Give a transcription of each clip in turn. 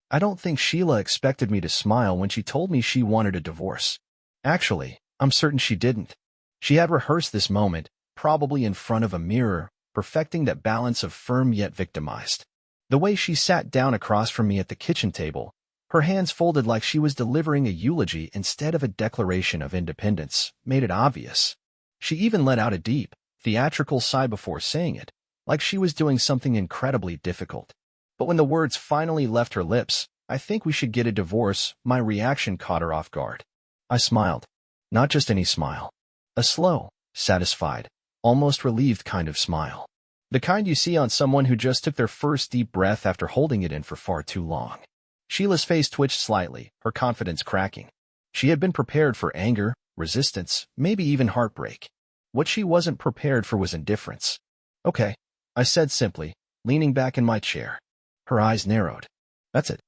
I don't think Sheila expected me to smile when she told me she wanted a divorce. Actually, I'm certain she didn't. She had rehearsed this moment, probably in front of a mirror, perfecting that balance of firm yet victimized. The way she sat down across from me at the kitchen table, her hands folded like she was delivering a eulogy instead of a declaration of independence, made it obvious. She even let out a deep, theatrical sigh before saying it, like she was doing something incredibly difficult. But when the words finally left her lips, "I think we should get a divorce," my reaction caught her off guard. I smiled. Not just any smile. A slow, satisfied, almost relieved kind of smile. The kind you see on someone who just took their first deep breath after holding it in for far too long. Sheila's face twitched slightly, her confidence cracking. She had been prepared for anger, resistance, maybe even heartbreak. What she wasn't prepared for was indifference. "Okay," I said simply, leaning back in my chair. Her eyes narrowed. "That's it."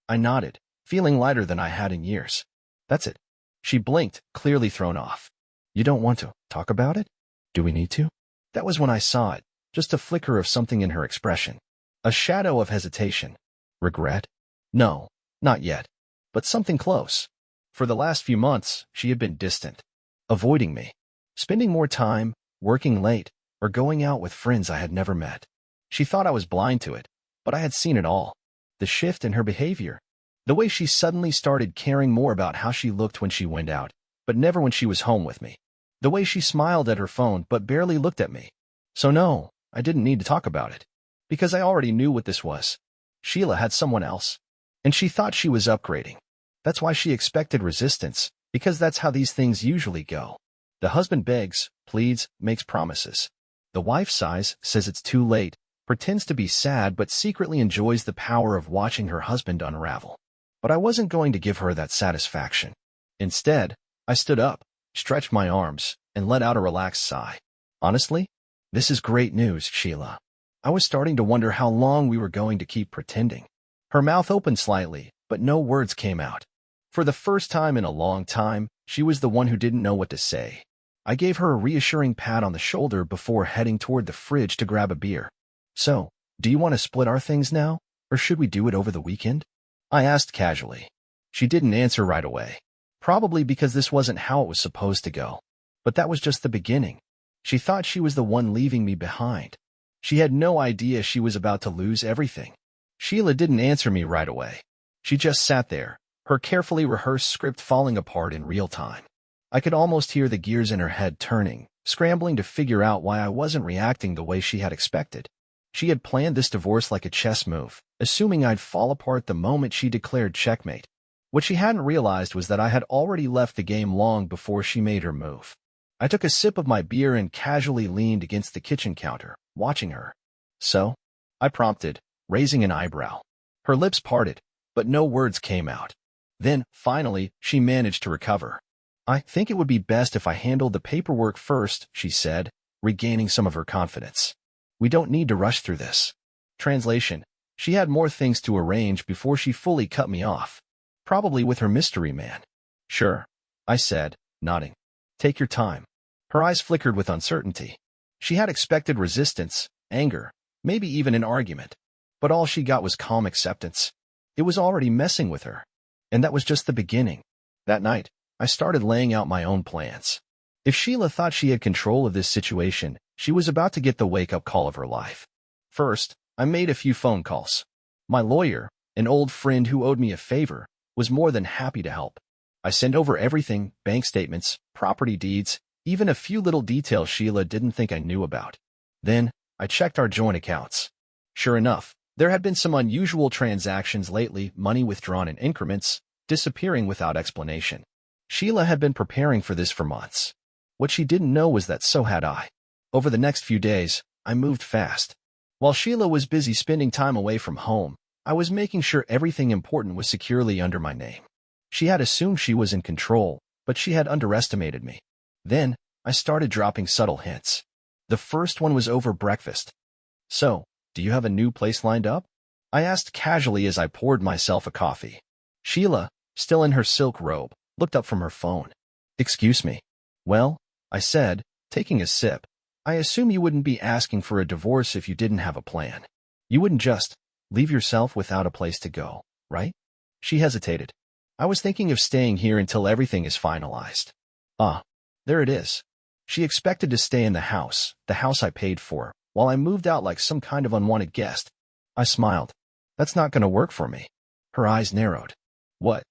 I nodded, feeling lighter than I had in years. "That's it." She blinked, clearly thrown off. "You don't want to talk about it? Do we need to?" That was when I saw it, just a flicker of something in her expression. A shadow of hesitation. Regret? No, not yet. But something close. For the last few months, she had been distant. Avoiding me. Spending more time, working late, or going out with friends I had never met. She thought I was blind to it, but I had seen it all. The shift in her behavior. The way she suddenly started caring more about how she looked when she went out, but never when she was home with me. The way she smiled at her phone but barely looked at me. So no, I didn't need to talk about it. Because I already knew what this was. Sheila had someone else. And she thought she was upgrading. That's why she expected resistance, because that's how these things usually go. The husband begs, pleads, makes promises. The wife sighs, says it's too late, pretends to be sad but secretly enjoys the power of watching her husband unravel. But I wasn't going to give her that satisfaction. Instead, I stood up, stretched my arms, and let out a relaxed sigh. Honestly, this is great news, Sheila. I was starting to wonder how long we were going to keep pretending. Her mouth opened slightly, but no words came out. For the first time in a long time, she was the one who didn't know what to say. I gave her a reassuring pat on the shoulder before heading toward the fridge to grab a beer. "So, do you want to split our things now, or should we do it over the weekend?" I asked casually. She didn't answer right away. Probably because this wasn't how it was supposed to go. But that was just the beginning. She thought she was the one leaving me behind. She had no idea she was about to lose everything. Sheila didn't answer me right away. She just sat there, her carefully rehearsed script falling apart in real time. I could almost hear the gears in her head turning, scrambling to figure out why I wasn't reacting the way she had expected. She had planned this divorce like a chess move, assuming I'd fall apart the moment she declared checkmate. What she hadn't realized was that I had already left the game long before she made her move. I took a sip of my beer and casually leaned against the kitchen counter, watching her. "So?" I prompted, raising an eyebrow. Her lips parted, but no words came out. Then, finally, she managed to recover. "I think it would be best if I handled the paperwork first," she said, regaining some of her confidence. "We don't need to rush through this." Translation: she had more things to arrange before she fully cut me off. Probably with her mystery man. "Sure," I said, nodding. "Take your time." Her eyes flickered with uncertainty. She had expected resistance, anger, maybe even an argument. But all she got was calm acceptance. It was already messing with her. And that was just the beginning. That night, I started laying out my own plans. If Sheila thought she had control of this situation, she was about to get the wake-up call of her life. First, I made a few phone calls. My lawyer, an old friend who owed me a favor, was more than happy to help. I sent over everything, bank statements, property deeds, even a few little details Sheila didn't think I knew about. Then, I checked our joint accounts. Sure enough, there had been some unusual transactions lately, money withdrawn in increments, disappearing without explanation. Sheila had been preparing for this for months. What she didn't know was that so had I. Over the next few days, I moved fast. While Sheila was busy spending time away from home, I was making sure everything important was securely under my name. She had assumed she was in control, but she had underestimated me. Then, I started dropping subtle hints. The first one was over breakfast. "So, do you have a new place lined up?" I asked casually as I poured myself a coffee. Sheila, still in her silk robe, looked up from her phone. "Excuse me." "Well," I said, taking a sip, "I assume you wouldn't be asking for a divorce if you didn't have a plan. You wouldn't just leave yourself without a place to go, right? She hesitated. I was thinking of staying here until everything is finalized. Ah, there it is. She expected to stay in the house I paid for, while I moved out like some kind of unwanted guest. I smiled. That's not going to work for me. Her eyes narrowed. What?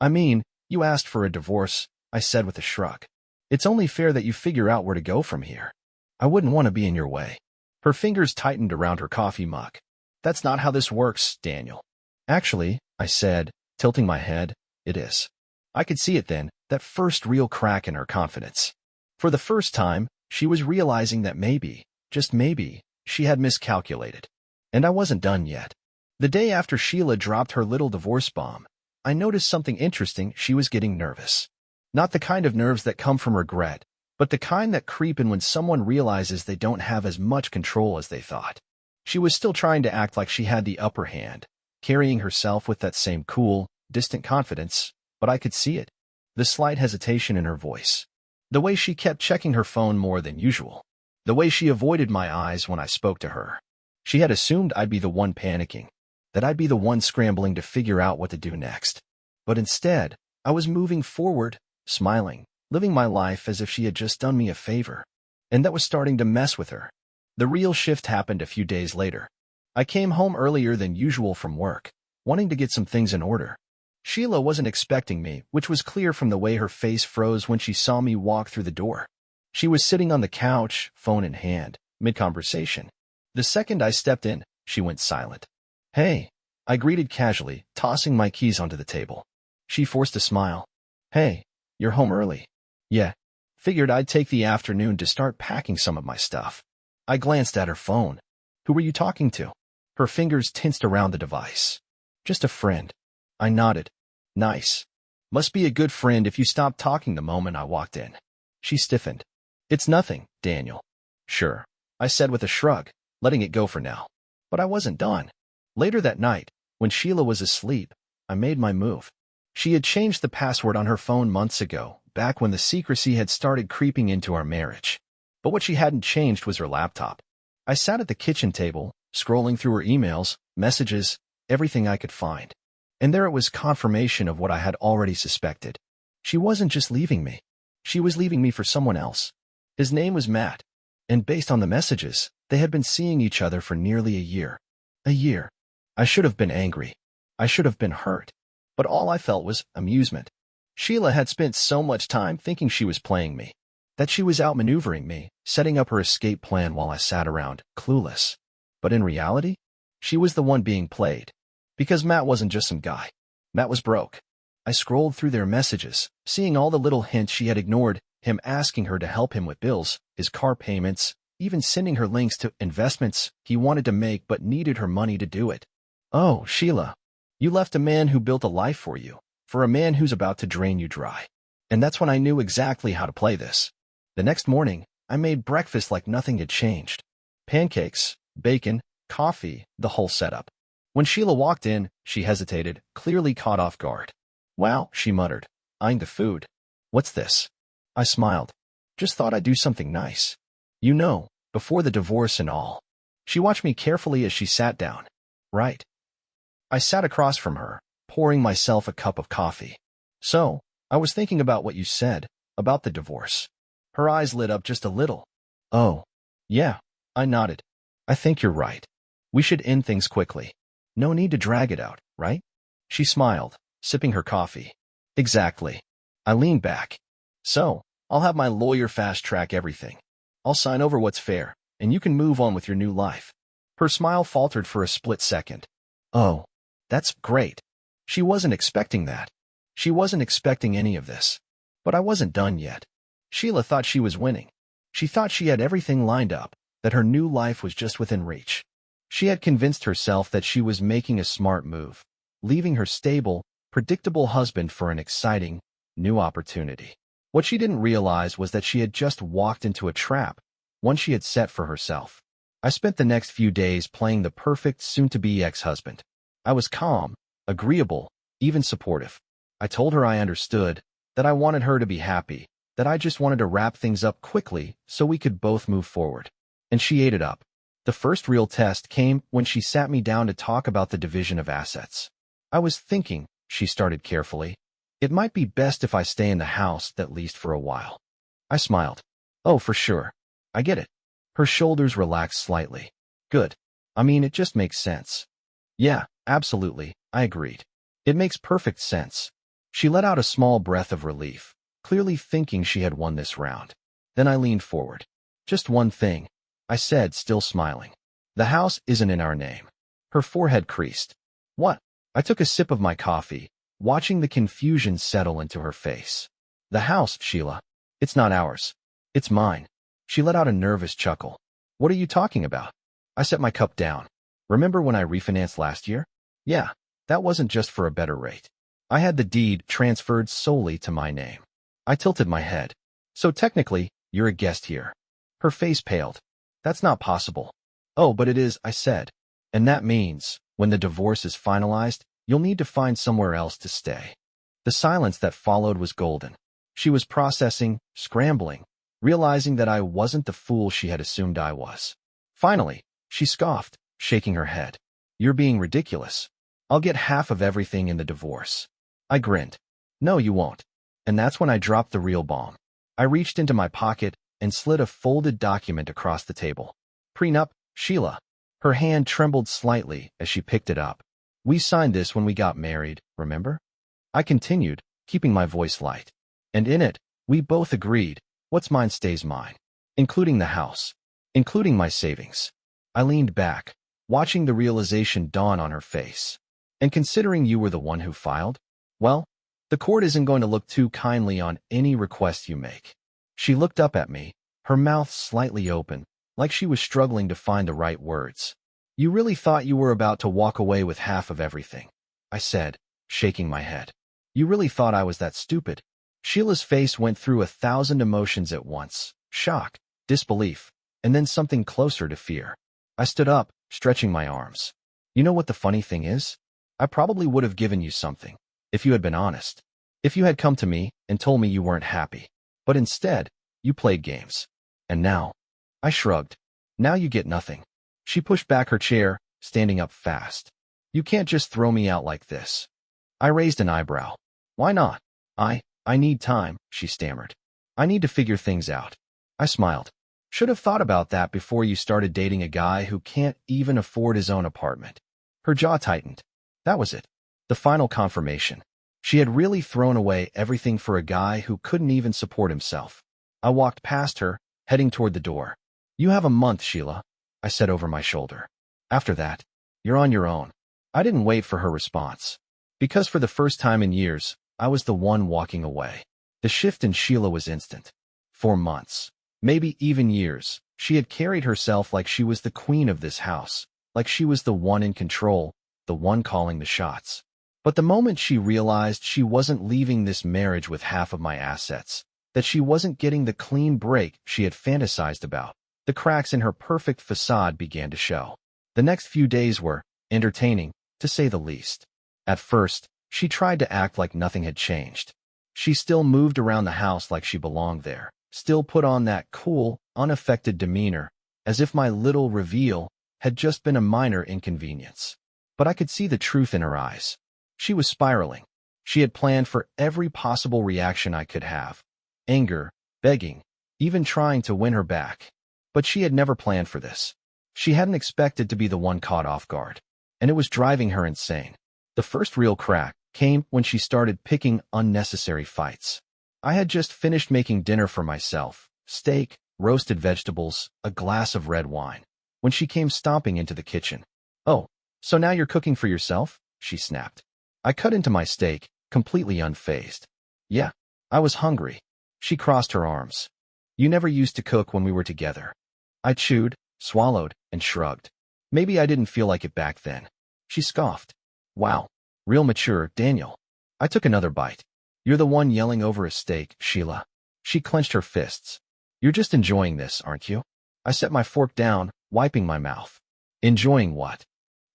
I mean, you asked for a divorce, I said with a shrug. It's only fair that you figure out where to go from here. I wouldn't want to be in your way. Her fingers tightened around her coffee mug. That's not how this works, Daniel. Actually, I said, tilting my head, it is. I could see it then, that first real crack in her confidence. For the first time, she was realizing that maybe, just maybe, she had miscalculated. And I wasn't done yet. The day after Sheila dropped her little divorce bomb, I noticed something interesting. She was getting nervous. Not the kind of nerves that come from regret, but the kind that creep in when someone realizes they don't have as much control as they thought. She was still trying to act like she had the upper hand, carrying herself with that same cool, distant confidence, but I could see it. The slight hesitation in her voice. The way she kept checking her phone more than usual. The way she avoided my eyes when I spoke to her. She had assumed I'd be the one panicking, that I'd be the one scrambling to figure out what to do next. But instead, I was moving forward, smiling, living my life as if she had just done me a favor. And that was starting to mess with her. The real shift happened a few days later. I came home earlier than usual from work, wanting to get some things in order. Sheila wasn't expecting me, which was clear from the way her face froze when she saw me walk through the door. She was sitting on the couch, phone in hand, mid-conversation. The second I stepped in, she went silent. Hey, I greeted casually, tossing my keys onto the table. She forced a smile. Hey, you're home early. Yeah, figured I'd take the afternoon to start packing some of my stuff. I glanced at her phone. Who were you talking to? Her fingers tensed around the device. Just a friend. I nodded. Nice. Must be a good friend if you stopped talking the moment I walked in. She stiffened. It's nothing, Daniel. Sure, I said with a shrug, letting it go for now. But I wasn't done. Later that night, when Sheila was asleep, I made my move. She had changed the password on her phone months ago, back when the secrecy had started creeping into our marriage. But what she hadn't changed was her laptop. I sat at the kitchen table, scrolling through her emails, messages, everything I could find. And there it was, confirmation of what I had already suspected. She wasn't just leaving me. She was leaving me for someone else. His name was Matt. And based on the messages, they had been seeing each other for nearly a year. A year. I should have been angry. I should have been hurt. But all I felt was amusement. Sheila had spent so much time thinking she was playing me, that she was outmaneuvering me, setting up her escape plan while I sat around, clueless. But in reality, she was the one being played. Because Matt wasn't just some guy. Matt was broke. I scrolled through their messages, seeing all the little hints she had ignored, him asking her to help him with bills, his car payments, even sending her links to investments he wanted to make but needed her money to do it. Oh, Sheila, you left a man who built a life for you, for a man who's about to drain you dry. And that's when I knew exactly how to play this. The next morning, I made breakfast like nothing had changed. Pancakes, bacon, coffee, the whole setup. When Sheila walked in, she hesitated, clearly caught off guard. Wow, she muttered, eyeing the food. What's this? I smiled. Just thought I'd do something nice. You know, before the divorce and all. She watched me carefully as she sat down. Right. I sat across from her, pouring myself a cup of coffee. So, I was thinking about what you said, about the divorce. Her eyes lit up just a little. Oh, yeah, I nodded. I think you're right. We should end things quickly. No need to drag it out, right? She smiled, sipping her coffee. Exactly. I leaned back. So, I'll have my lawyer fast-track everything. I'll sign over what's fair, and you can move on with your new life. Her smile faltered for a split second. Oh, that's great. She wasn't expecting that. She wasn't expecting any of this. But I wasn't done yet. Sheila thought she was winning. She thought she had everything lined up, that her new life was just within reach. She had convinced herself that she was making a smart move, leaving her stable, predictable husband for an exciting, new opportunity. What she didn't realize was that she had just walked into a trap, one she had set for herself. I spent the next few days playing the perfect soon-to-be ex-husband. I was calm, agreeable, even supportive. I told her I understood, that I wanted her to be happy, that I just wanted to wrap things up quickly so we could both move forward. And she ate it up. The first real test came when she sat me down to talk about the division of assets. I was thinking, she started carefully. It might be best if I stay in the house at least for a while. I smiled. Oh, for sure. I get it. Her shoulders relaxed slightly. Good. I mean, it just makes sense. Yeah, absolutely, I agreed. It makes perfect sense. She let out a small breath of relief, clearly thinking she had won this round. Then I leaned forward. Just one thing, I said, still smiling. The house isn't in our name. Her forehead creased. What? I took a sip of my coffee, watching the confusion settle into her face. The house, Sheila. It's not ours. It's mine. She let out a nervous chuckle. What are you talking about? I set my cup down. Remember when I refinanced last year? Yeah, that wasn't just for a better rate. I had the deed transferred solely to my name. I tilted my head. So technically, you're a guest here. Her face paled. That's not possible. Oh, but it is, I said. And that means, when the divorce is finalized, you'll need to find somewhere else to stay. The silence that followed was golden. She was processing, scrambling, realizing that I wasn't the fool she had assumed I was. Finally, she scoffed, shaking her head. You're being ridiculous. I'll get half of everything in the divorce. I grinned. No, you won't. And that's when I dropped the real bomb. I reached into my pocket and slid a folded document across the table. Prenup, Sheila. Her hand trembled slightly as she picked it up. We signed this when we got married, remember? I continued, keeping my voice light. And in it, we both agreed, what's mine stays mine. Including the house. Including my savings. I leaned back, watching the realization dawn on her face. And considering you were the one who filed, well, the court isn't going to look too kindly on any request you make. She looked up at me, her mouth slightly open, like she was struggling to find the right words. You really thought you were about to walk away with half of everything, I said, shaking my head. You really thought I was that stupid? Sheila's face went through 1,000 emotions at once, shock, disbelief, and then something closer to fear. I stood up, stretching my arms. You know what the funny thing is? I probably would have given you something, if you had been honest. If you had come to me and told me you weren't happy. But instead, you played games. And now, I shrugged. Now you get nothing. She pushed back her chair, standing up fast. You can't just throw me out like this. I raised an eyebrow. Why not? I need time, she stammered. I need to figure things out. I smiled. Should have thought about that before you started dating a guy who can't even afford his own apartment. Her jaw tightened. That was it. The final confirmation. She had really thrown away everything for a guy who couldn't even support himself. I walked past her, heading toward the door. You have a month, Sheila, I said over my shoulder. After that, you're on your own. I didn't wait for her response. Because for the first time in years, I was the one walking away. The shift in Sheila was instant. For months, maybe even years, she had carried herself like she was the queen of this house, like she was the one in control, the one calling the shots. But the moment she realized she wasn't leaving this marriage with half of my assets, that she wasn't getting the clean break she had fantasized about, the cracks in her perfect facade began to show. The next few days were entertaining, to say the least. At first, she tried to act like nothing had changed. She still moved around the house like she belonged there, still put on that cool, unaffected demeanor, as if my little reveal had just been a minor inconvenience. But I could see the truth in her eyes. She was spiraling. She had planned for every possible reaction I could have. Anger, begging, even trying to win her back. But she had never planned for this. She hadn't expected to be the one caught off guard. And it was driving her insane. The first real crack came when she started picking unnecessary fights. I had just finished making dinner for myself, steak, roasted vegetables, a glass of red wine, when she came stomping into the kitchen. Oh, so now you're cooking for yourself? She snapped. I cut into my steak, completely unfazed. Yeah, I was hungry. She crossed her arms. You never used to cook when we were together. I chewed, swallowed, and shrugged. Maybe I didn't feel like it back then. She scoffed. Wow, real mature, Daniel. I took another bite. You're the one yelling over a steak, Sheila. She clenched her fists. You're just enjoying this, aren't you? I set my fork down, wiping my mouth. Enjoying what?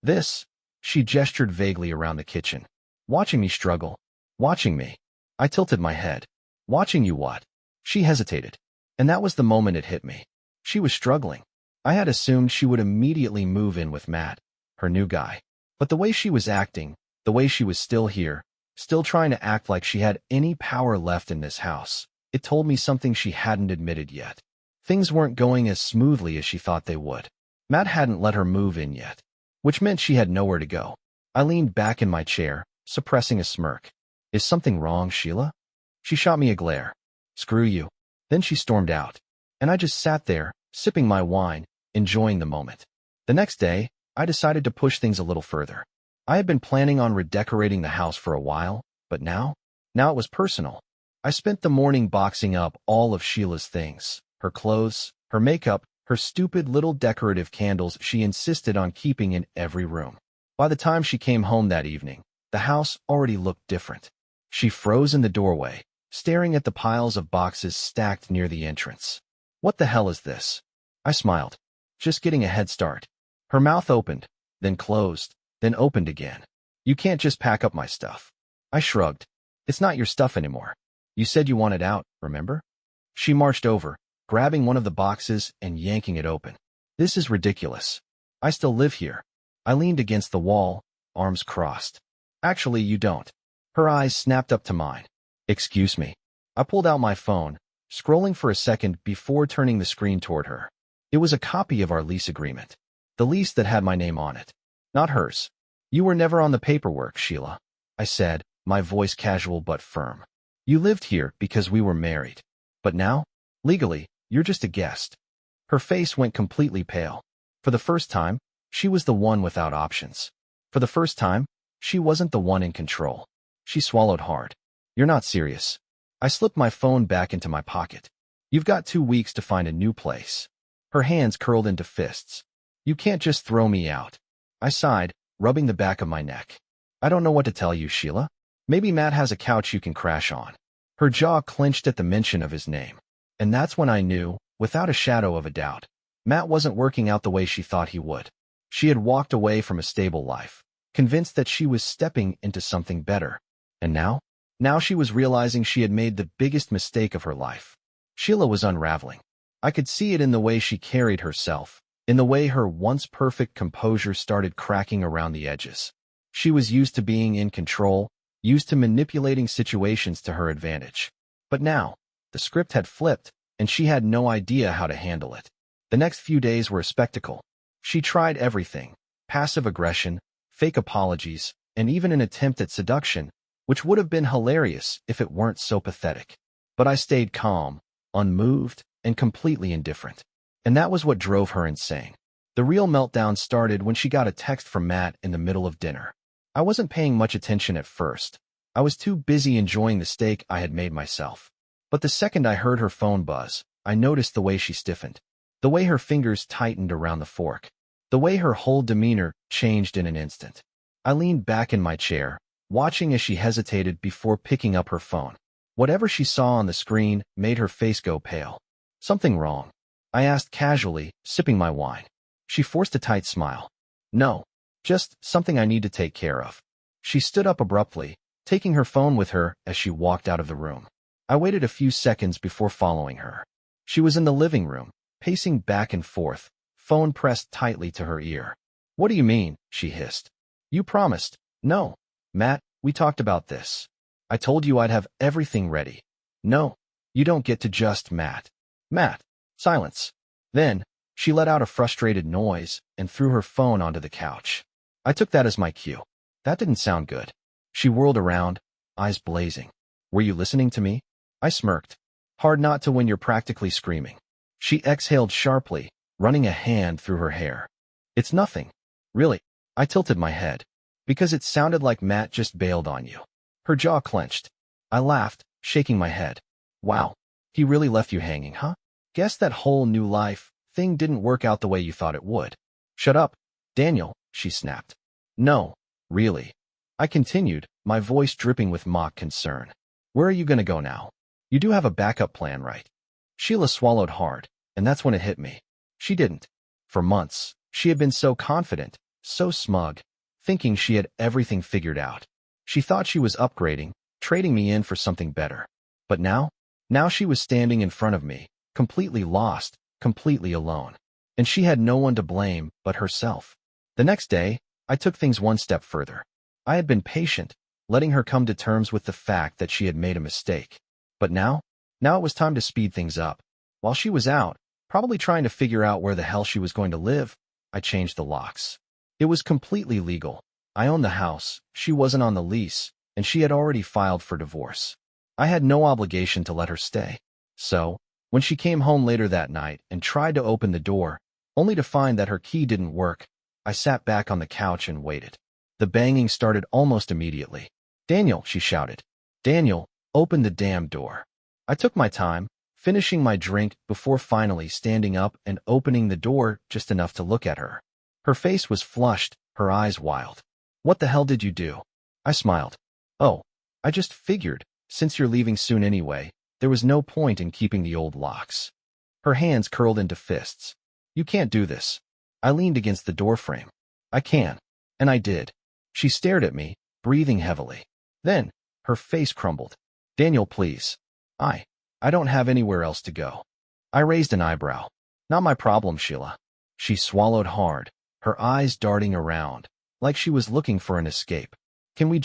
This. She gestured vaguely around the kitchen. Watching me struggle. Watching me. I tilted my head. Watching you what? She hesitated. And that was the moment it hit me. She was struggling. I had assumed she would immediately move in with Matt, her new guy. But the way she was acting, The way she was still here, still trying to act like she had any power left in this house. It told me something she hadn't admitted yet. Things weren't going as smoothly as she thought they would. Matt hadn't let her move in yet, which meant she had nowhere to go. I leaned back in my chair, suppressing a smirk. Is something wrong, Sheila? She shot me a glare. Screw you. Then she stormed out. And I just sat there, sipping my wine, enjoying the moment. The next day, I decided to push things a little further. I had been planning on redecorating the house for a while, but now it was personal. I spent the morning boxing up all of Sheila's things, her clothes, her makeup, her stupid little decorative candles she insisted on keeping in every room. By the time she came home that evening, the house already looked different. She froze in the doorway, staring at the piles of boxes stacked near the entrance. What the hell is this? I smiled. Just getting a head start. Her mouth opened, then closed, then opened again. You can't just pack up my stuff. I shrugged. It's not your stuff anymore. You said you wanted out, remember? She marched over, grabbing one of the boxes and yanking it open. This is ridiculous. I still live here. I leaned against the wall, arms crossed. Actually, you don't. Her eyes snapped up to mine. Excuse me. I pulled out my phone, scrolling for a second before turning the screen toward her. It was a copy of our lease agreement. The lease that had my name on it. Not hers. You were never on the paperwork, Sheila, I said, my voice casual but firm. You lived here because we were married. But now, legally, you're just a guest. Her face went completely pale. For the first time, she was the one without options. For the first time, she wasn't the one in control. She swallowed hard. You're not serious. I slipped my phone back into my pocket. You've got 2 weeks to find a new place. Her hands curled into fists. You can't just throw me out. I sighed, rubbing the back of my neck. I don't know what to tell you, Sheila. Maybe Matt has a couch you can crash on. Her jaw clenched at the mention of his name. And that's when I knew, without a shadow of a doubt, Matt wasn't working out the way she thought he would. She had walked away from a stable life, convinced that she was stepping into something better. And now she was realizing she had made the biggest mistake of her life. Sheila was unraveling. I could see it in the way she carried herself, in the way her once perfect composure started cracking around the edges. She was used to being in control, used to manipulating situations to her advantage. But now, the script had flipped, and she had no idea how to handle it. The next few days were a spectacle. She tried everything: passive aggression, fake apologies, and even an attempt at seduction, which would have been hilarious if it weren't so pathetic. But I stayed calm, unmoved, and completely indifferent. And that was what drove her insane. The real meltdown started when she got a text from Matt in the middle of dinner. I wasn't paying much attention at first. I was too busy enjoying the steak I had made myself. But the second I heard her phone buzz, I noticed the way she stiffened, the way her fingers tightened around the fork, the way her whole demeanor changed in an instant. I leaned back in my chair, watching as she hesitated before picking up her phone. Whatever she saw on the screen made her face go pale. Something wrong? I asked casually, sipping my wine. She forced a tight smile. No, just something I need to take care of. She stood up abruptly, taking her phone with her as she walked out of the room. I waited a few seconds before following her. She was in the living room, pacing back and forth, phone pressed tightly to her ear. What do you mean? She hissed. You promised. No, Matt, we talked about this. I told you I'd have everything ready. No, you don't get to just Matt. Matt. Silence. Then, she let out a frustrated noise and threw her phone onto the couch. I took that as my cue. That didn't sound good. She whirled around, eyes blazing. Were you listening to me? I smirked. Hard not to when you're practically screaming. She exhaled sharply, running a hand through her hair. It's nothing. Really. I tilted my head. Because it sounded like Matt just bailed on you. Her jaw clenched. I laughed, shaking my head. Wow. He really left you hanging, huh? Guess that whole new life thing didn't work out the way you thought it would. Shut up, Daniel, she snapped. No, really. I continued, my voice dripping with mock concern. Where are you going to go now? You do have a backup plan, right? Sheila swallowed hard, and that's when it hit me. She didn't. For months, she had been so confident, so smug, thinking she had everything figured out. She thought she was upgrading, trading me in for something better. But now she was standing in front of me, completely lost, completely alone. And she had no one to blame but herself. The next day, I took things one step further. I had been patient, letting her come to terms with the fact that she had made a mistake. But now it was time to speed things up. While she was out, probably trying to figure out where the hell she was going to live, I changed the locks. It was completely legal. I owned the house, she wasn't on the lease, and she had already filed for divorce. I had no obligation to let her stay. So, when she came home later that night and tried to open the door, only to find that her key didn't work, I sat back on the couch and waited. The banging started almost immediately. "Daniel," she shouted. "Daniel, open the damn door." I took my time, finishing my drink before finally standing up and opening the door just enough to look at her. Her face was flushed, her eyes wild. "What the hell did you do?" I smiled. "Oh, I just figured, since you're leaving soon anyway, there was no point in keeping the old locks." Her hands curled into fists. "You can't do this." I leaned against the doorframe. "I can." And I did. She stared at me, breathing heavily. Then, her face crumbled. "Daniel, please. I don't have anywhere else to go." I raised an eyebrow. "Not my problem, Sheila." She swallowed hard, her eyes darting around, like she was looking for an escape. Can we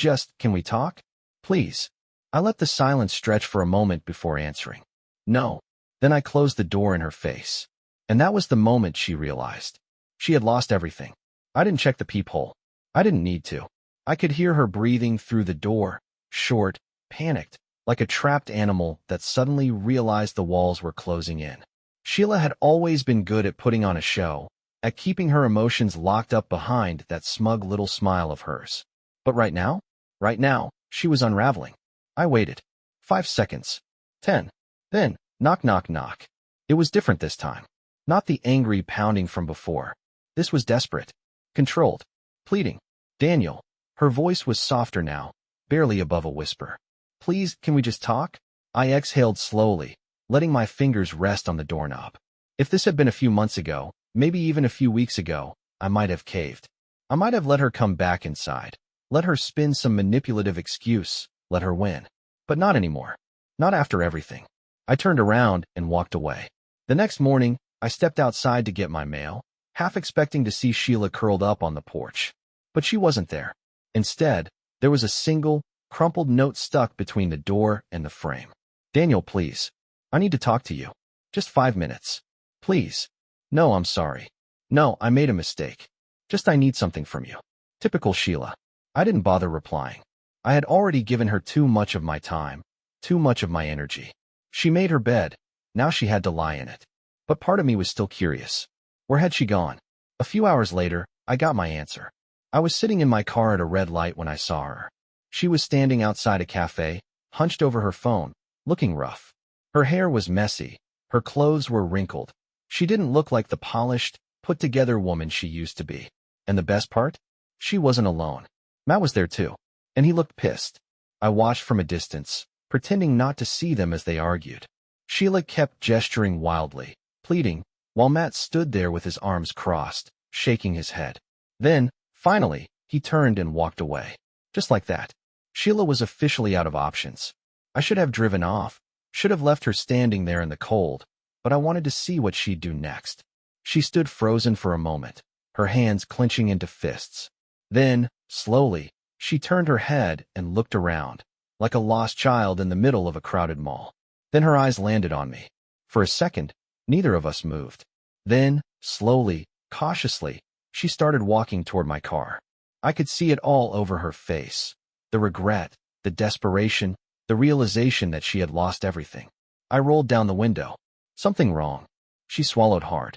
talk? Please." I let the silence stretch for a moment before answering. "No." Then I closed the door in her face. And that was the moment she realized. She had lost everything. I didn't check the peephole. I didn't need to. I could hear her breathing through the door, short, panicked, like a trapped animal that suddenly realized the walls were closing in. Sheila had always been good at putting on a show, at keeping her emotions locked up behind that smug little smile of hers. But right now, she was unraveling. I waited. 5 seconds. 10. Then, knock, knock, knock. It was different this time. Not the angry pounding from before. This was desperate, controlled, pleading. "Daniel." Her voice was softer now, barely above a whisper. "Please, can we just talk?" I exhaled slowly, letting my fingers rest on the doorknob. If this had been a few months ago, maybe even a few weeks ago, I might have caved. I might have let her come back inside, let her spin some manipulative excuse, let her win. But not anymore. Not after everything. I turned around and walked away. The next morning, I stepped outside to get my mail, half expecting to see Sheila curled up on the porch. But she wasn't there. Instead, there was a single, crumpled note stuck between the door and the frame. "Daniel, please. I need to talk to you. Just 5 minutes. Please." "No, I'm sorry. No, I made a mistake. Just I need something from you." Typical Sheila. I didn't bother replying. I had already given her too much of my time, too much of my energy. She made her bed. Now she had to lie in it. But part of me was still curious. Where had she gone? A few hours later, I got my answer. I was sitting in my car at a red light when I saw her. She was standing outside a cafe, hunched over her phone, looking rough. Her hair was messy. Her clothes were wrinkled. She didn't look like the polished, put-together woman she used to be. And the best part? She wasn't alone. Matt was there too. And he looked pissed. I watched from a distance, pretending not to see them as they argued. Sheila kept gesturing wildly, pleading, while Matt stood there with his arms crossed, shaking his head. Then, finally, he turned and walked away. Just like that. Sheila was officially out of options. I should have driven off, should have left her standing there in the cold, but I wanted to see what she'd do next. She stood frozen for a moment, her hands clenching into fists. Then, slowly, she turned her head and looked around, like a lost child in the middle of a crowded mall. Then her eyes landed on me. For a second, neither of us moved. Then, slowly, cautiously, she started walking toward my car. I could see it all over her face. The regret, the desperation, the realization that she had lost everything. I rolled down the window. "Something wrong." She swallowed hard.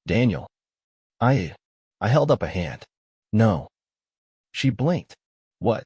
"Daniel." I held up a hand. "No." She blinked. "What?"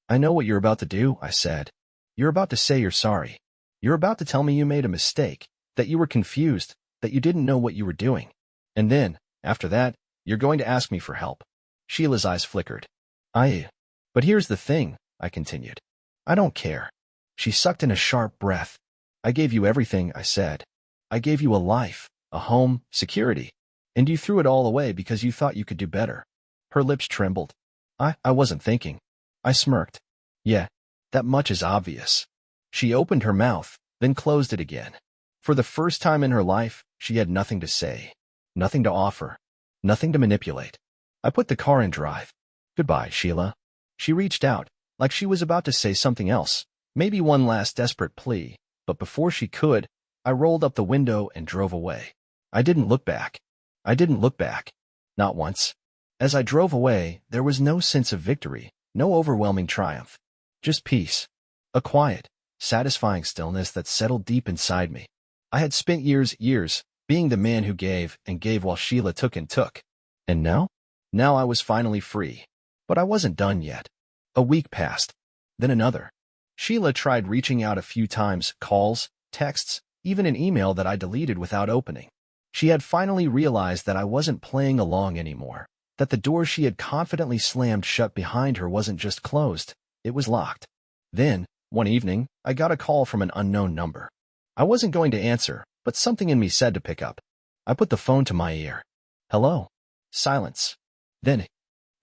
"I know what you're about to do," I said. "You're about to say you're sorry. You're about to tell me you made a mistake, that you were confused, that you didn't know what you were doing. And then, after that, you're going to ask me for help." Sheila's eyes flickered. But here's the thing," I continued. "I don't care." She sucked in a sharp breath. "I gave you everything," I said. "I gave you a life, a home, security. And you threw it all away because you thought you could do better." Her lips trembled. I wasn't thinking." I smirked. "Yeah, that much is obvious." She opened her mouth, then closed it again. For the first time in her life, she had nothing to say, nothing to offer, nothing to manipulate. I put the car in drive. "Goodbye, Sheila." She reached out, like she was about to say something else, maybe one last desperate plea, but before she could, I rolled up the window and drove away. I didn't look back. I didn't look back. Not once. As I drove away, there was no sense of victory, no overwhelming triumph. Just peace. A quiet, satisfying stillness that settled deep inside me. I had spent years, being the man who gave and gave while Sheila took and took. And now? Now I was finally free. But I wasn't done yet. A week passed. Then another. Sheila tried reaching out a few times, calls, texts, even an email that I deleted without opening. She had finally realized that I wasn't playing along anymore, that the door she had confidently slammed shut behind her wasn't just closed, it was locked. Then, one evening, I got a call from an unknown number. I wasn't going to answer, but something in me said to pick up. I put the phone to my ear. Hello. Silence. Then,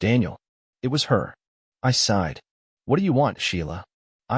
Daniel. It was her. I sighed. What do you want, Sheila?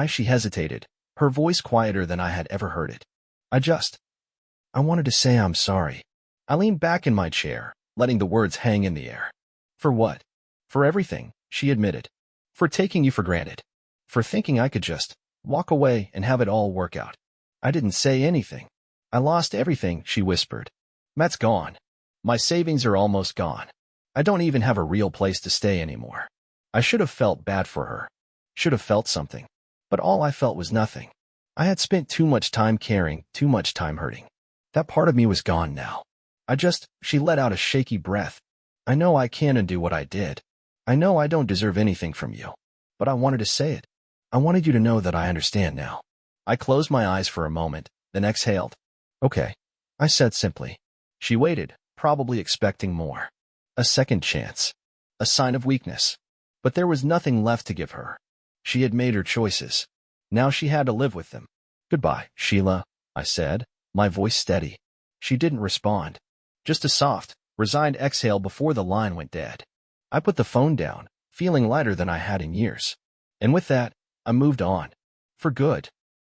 She hesitated, her voice quieter than I had ever heard it. I wanted to say I'm sorry. I leaned back in my chair, letting the words hang in the air. For what? For everything, she admitted. For taking you for granted. For thinking I could just walk away and have it all work out. I didn't say anything. I lost everything, she whispered. Matt's gone. My savings are almost gone. I don't even have a real place to stay anymore. I should have felt bad for her. Should have felt something. But all I felt was nothing. I had spent too much time caring, too much time hurting. That part of me was gone now. She let out a shaky breath. I know I can't undo what I did. I know I don't deserve anything from you. But I wanted to say it. I wanted you to know that I understand now. I closed my eyes for a moment, then exhaled. Okay, I said simply. She waited, probably expecting more. A second chance. A sign of weakness. But there was nothing left to give her. She had made her choices. Now she had to live with them. Goodbye, Sheila, I said, my voice steady. She didn't respond. Just a soft, resigned exhale before the line went dead. I put the phone down, feeling lighter than I had in years. And with that, I moved on. For good.